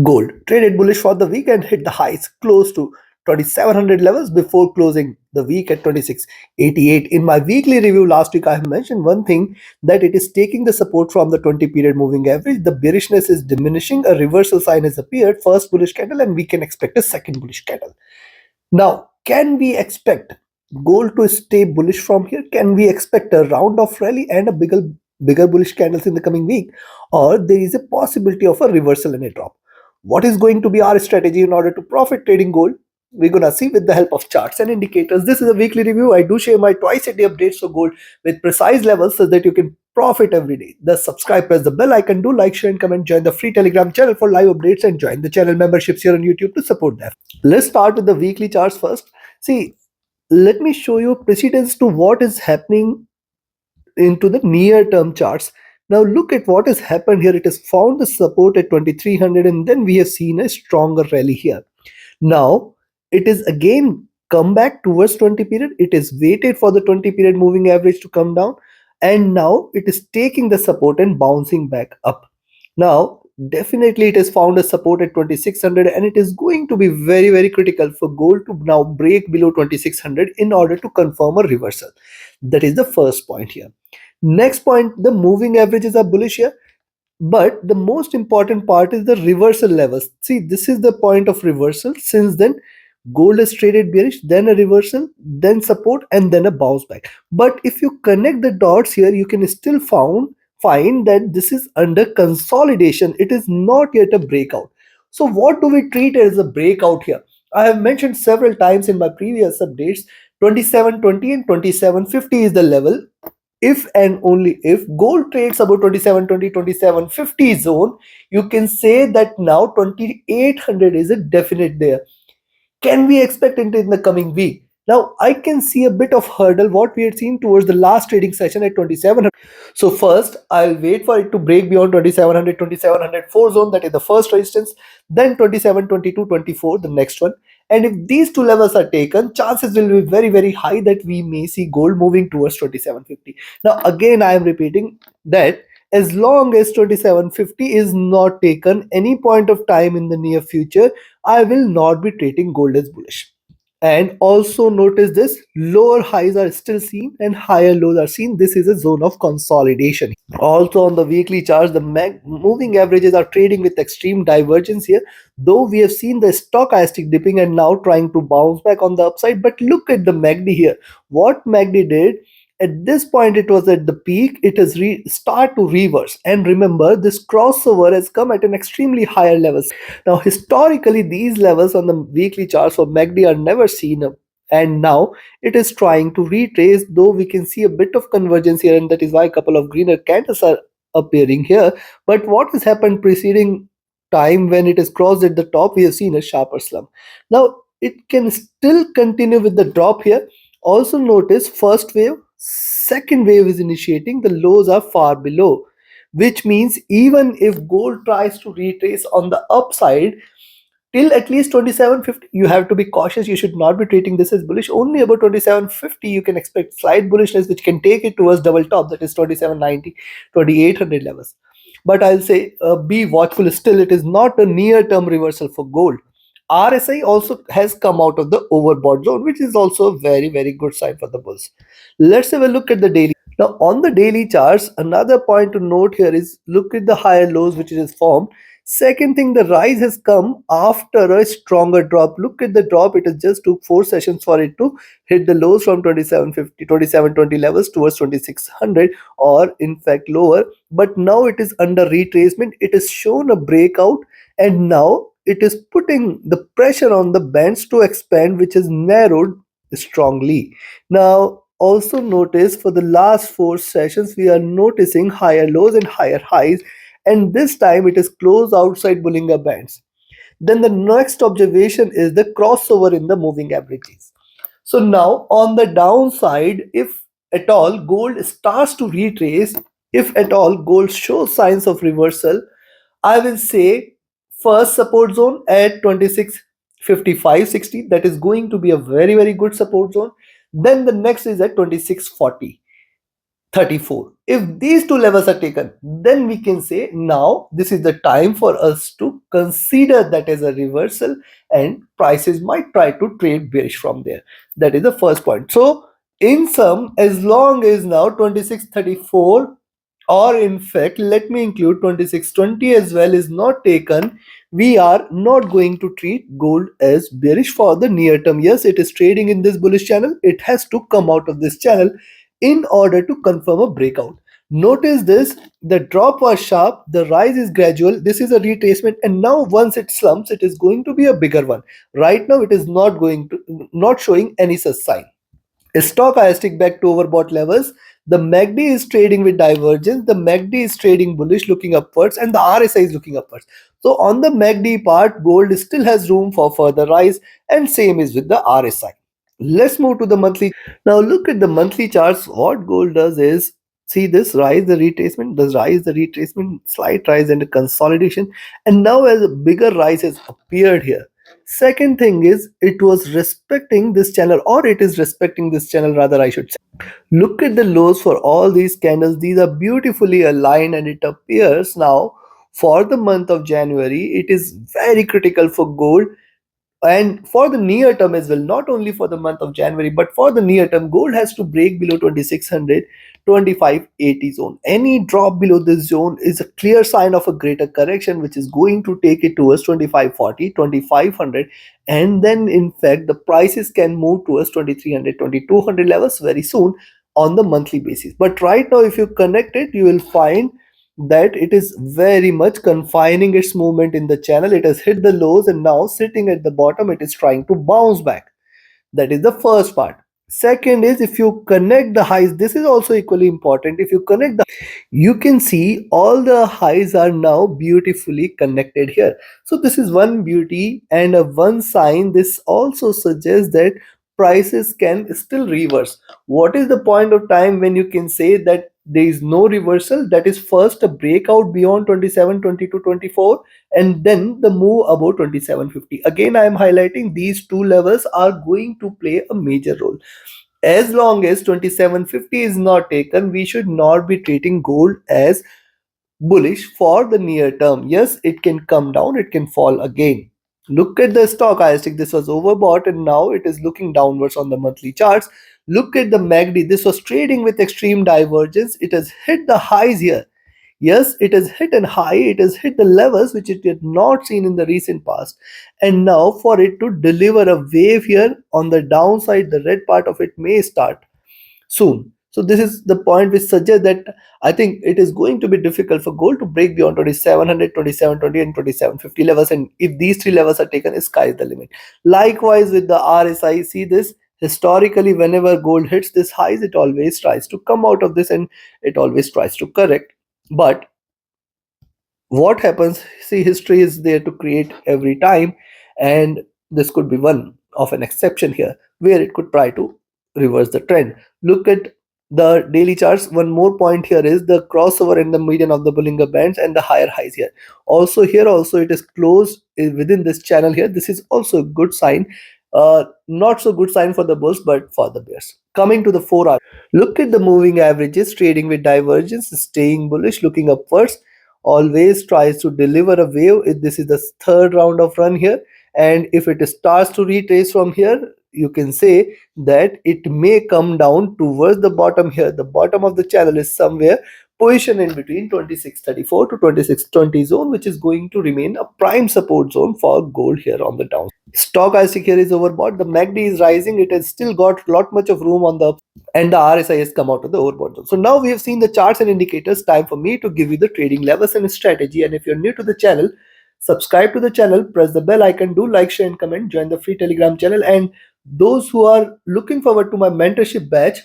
Gold traded bullish for the week and hit the highs close to 2700 levels before closing the week at 2688. In my weekly review last week, I have mentioned one thing, that it is taking the support from the 20 period moving average. The bearishness is diminishing, a reversal sign has appeared, first bullish candle, and we can expect a second bullish candle. Now, can we expect gold to stay bullish from here? Can we expect a round of rally and a bigger bullish candles in the coming week, or there is a possibility of a reversal and a drop? What is going to be our strategy in order to profit trading gold? We're gonna see with the help of charts and indicators. This is a weekly review. I do share my twice a day updates for gold with precise levels so that you can profit every day. Thus, subscribe, press the bell icon, do like, share, and comment. Join the free Telegram channel for live updates and join the channel memberships here on YouTube to support them. Let's start with the weekly charts first. See, let me show you precedence to what is happening into the near term charts. Now look at what has happened here. It has found the support at 2300 and then we have seen a stronger rally here. Now it is again come back towards 20 period. It is waited for the 20 period moving average to come down, and now it is taking the support and bouncing back up. Now definitely it has found a support at 2600, and it is going to be very critical for gold to now break below 2600 in order to confirm a reversal. That is the first point here. Next point, the moving averages are bullish here, but the most important part is the reversal levels. See, this is the point of reversal. Since then gold is traded bearish, then a reversal, then support, and then a bounce back. But if you connect the dots here, you can still find that this is under consolidation. It is not yet a breakout. So what do we treat as a breakout here? I have mentioned several times in my previous updates, 2720 and 2750 is the level. If and only if gold trades about 2720 2750 zone, you can say that now 2800 is a definite there. Can we expect it in the coming week? Now, I can see a bit of hurdle what we had seen towards the last trading session at 2700. So first, I'll wait for it to break beyond 2700, 2704 zone, that is the first resistance, then 2722, 24, the next one. And if these two levels are taken, chances will be very high that we may see gold moving towards 2750. Now, again, I am repeating that as long as 2750 is not taken any point of time in the near future, I will not be treating gold as bullish. And also notice this, lower highs are still seen and higher lows are seen. This is a zone of consolidation. Also on the weekly charts, the moving averages are trading with extreme divergence here, though we have seen the stochastic dipping and now trying to bounce back on the upside. But look at the MACD here. What MACD did, at this point it was at the peak, it has start to reverse, and remember this crossover has come at an extremely higher levels. Now historically these levels on the weekly charts for MACD are never seen, and now it is trying to retrace, though we can see a bit of convergence here, and that is why a couple of greener candles are appearing here. But what has happened preceding time, when it is crossed at the top, we have seen a sharper slump. Now it can still continue with the drop here. Also notice first wave, second wave is initiating, the lows are far below, which means even if gold tries to retrace on the upside till at least 2750, you have to be cautious. You should not be treating this as bullish. Only about 2750 you can expect slight bullishness, which can take it towards double top, that is 2790, 2800 levels. But I'll say be watchful still. It is not a near term reversal for gold. RSI also has come out of the overbought zone, which is also a very good sign for the bulls. Let's have a look at the daily. Now on the daily charts, another point to note here is look at the higher lows which it has formed. Second thing, the rise has come after a stronger drop. Look at the drop. It has just took 4 sessions for it to hit the lows from 2750, 2720 levels towards 2600, or in fact lower. But now it is under retracement. It has shown a breakout, and now it is putting the pressure on the bands to expand, which is narrowed strongly. Now also notice for the last 4 sessions we are noticing higher lows and higher highs, and this time it is closed outside Bollinger Bands. Then the next observation is the crossover in the moving averages. So now on the downside, if at all gold starts to retrace, if at all gold shows signs of reversal, I will say first support zone at 2655.60, that is going to be a very good support zone. Then the next is at 2640. 34. If these two levels are taken, then we can say now this is the time for us to consider that as a reversal, and prices might try to trade bearish from there. That is the first point. So in sum, as long as now 2634, or in fact let me include 2620 as well, is not taken, we are not going to treat gold as bearish for the near term. Yes, it is trading in this bullish channel. It has to come out of this channel in order to confirm a breakout. Notice this, the drop was sharp, the rise is gradual, this is a retracement, and now once it slumps, it is going to be a bigger one. Right now it is not showing any such sign. Stochastic back to overbought levels. The MACD is trading with divergence. The MACD is trading bullish, looking upwards, and the RSI is looking upwards. So on the MACD part, gold still has room for further rise, and same is with the RSI. Let's move to the monthly. Now look at the monthly charts. What gold does is, see this rise, the retracement, the rise, the retracement, slight rise and a consolidation, and now as a bigger rise has appeared here. Second thing is, it was respecting this channel, or it is respecting this channel rather, I should say. Look at the lows for all these candles. These are beautifully aligned, and it appears now for the month of January, it is very critical for gold, and for the near term as well, not only for the month of January, but for the near term, gold has to break below 2600, 2580 zone. Any drop below this zone is a clear sign of a greater correction, which is going to take it towards 2540, 2500, and then in fact the prices can move towards 2300, 2200 levels very soon on the monthly basis. But right now, if you connect it, you will find that it is very much confining its movement in the channel. It has hit the lows, and now sitting at the bottom, it is trying to bounce back. That is the first part. Second is, if you connect the highs, this is also equally important. If you connect the, you can see all the highs are now beautifully connected here. So this is one beauty and a one sign. This also suggests that prices can still reverse. What is the point of time when you can say that there is no reversal? That is first a breakout beyond 27, 22, 24, and then the move above 2750. Again, I am highlighting these two levels are going to play a major role. As long as 2750 is not taken, we should not be treating gold as bullish for the near term. Yes, it can come down, it can fall again. Look at the stochastic. This was overbought, and now it is looking downwards on the monthly charts. Look at the MACD. This was trading with extreme divergence. It has hit the highs here. Yes, it has hit an high, it has hit the levels which it had not seen in the recent past. And now for it to deliver a wave here on the downside, the red part of it may start soon. So this is the point which suggests that I think it is going to be difficult for gold to break beyond 2700, 2720 and 2750 levels. And if these three levels are taken, sky is the limit. Likewise with the RSI, see this, historically whenever gold hits this highs, it always tries to come out of this, and it always tries to correct. But what happens, see, history is there to create every time, and this could be one of an exception here where it could try to reverse the trend. Look at the daily charts. One more point here is the crossover in the median of the Bollinger Bands and the higher highs here. Also here, also it is closed within this channel here. This is also a good sign. Not so good sign for the bulls, but for the bears. Coming to the 4 hour, look at the moving averages trading with divergence, staying bullish, looking upwards, always tries to deliver a wave. This is the third round of run here, and if it starts to retrace from here, you can say that it may come down towards the bottom here. The bottom of the channel is somewhere position in between 2634 to 2620 zone, which is going to remain a prime support zone for gold here on the down. Stochastic here is overbought. The MACD is rising. It has still got lot much of room on the, and the RSI has come out of the overbought zone. So now we have seen the charts and indicators. Time for me to give you the trading levels and strategy. And if you're new to the channel, subscribe to the channel, press the bell icon, do like, share and comment, join the free Telegram channel. And those who are looking forward to my mentorship batch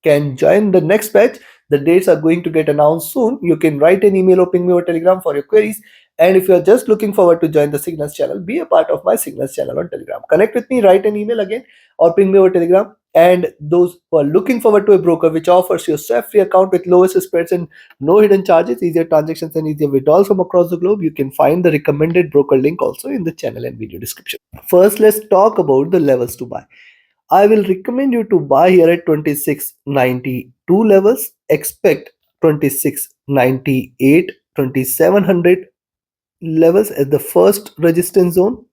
can join the next batch. The dates are going to get announced soon. You can write an email or ping me over Telegram for your queries. And if you're just looking forward to join the Signals channel, be a part of my Signals channel on Telegram. Connect with me, write an email again, or ping me over Telegram. And those who are looking forward to a broker which offers you a stress-free account with lowest spreads and no hidden charges, easier transactions and easier withdrawals from across the globe, you can find the recommended broker link also in the channel and video description. First, let's talk about the levels to buy. I will recommend you to buy here at 2692 levels. Expect 2698, 2700 levels as the first resistance zone.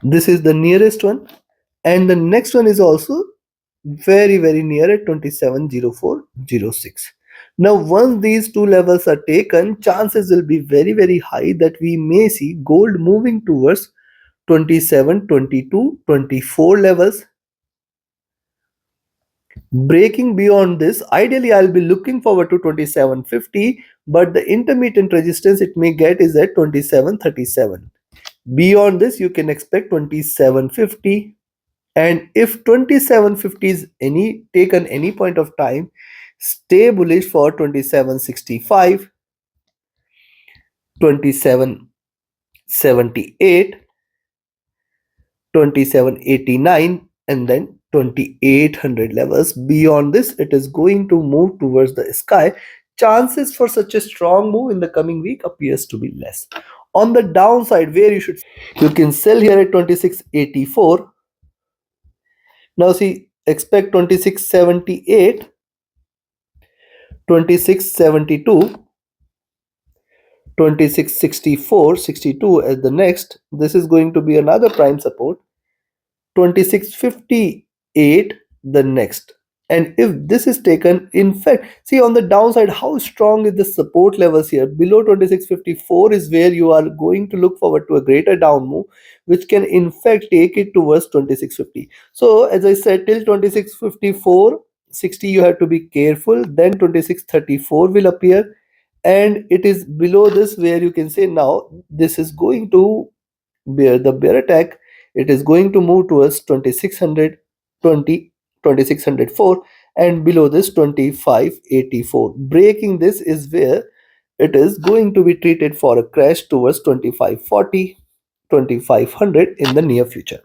This is the nearest one, and the next one is also very near at 270406. Now once these two levels are taken, chances will be very high that we may see gold moving towards 27, 22, 24 levels. Breaking beyond this, ideally I'll be looking forward to 2750, but the intermittent resistance it may get is at 2737. Beyond this you can expect 2750, and if 2750 is any taken any point of time, stay bullish for 2765, 2778, 2789, and then 2800 levels. Beyond this it is going to move towards the sky. Chances for such a strong move in the coming week appears to be less. On the downside, where you can sell here at 2684. Now see, expect 2678, 2672, 2664, 62 as the next. This is going to be another prime support. 2658 the next. And if this is taken, in fact, see on the downside how strong is the support levels here. Below 2654 is where you are going to look forward to a greater down move, which can in fact take it towards 2650. So as I said, till 2654 60 you have to be careful. Then 2634 will appear, and it is below this where you can say now this is going to bear attack. It is going to move towards 2600, 2604, and below this 2584. Breaking this is where it is going to be treated for a crash towards 2540, 2500 in the near future.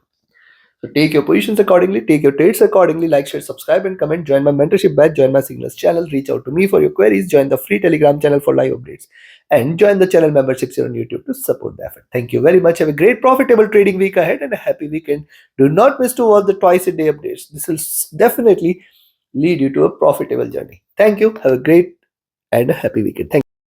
So take your positions accordingly, take your trades accordingly. Like, share, subscribe, and comment. Join my mentorship batch, join my signals channel, reach out to me for your queries, join the free Telegram channel for live updates, and join the channel memberships here on YouTube to support the effort. Thank you very much. Have a great profitable trading week ahead and a happy weekend. Do not miss to watch the twice a day updates. This will definitely lead you to a profitable journey. Thank you. Have a great and a happy weekend. Thank you.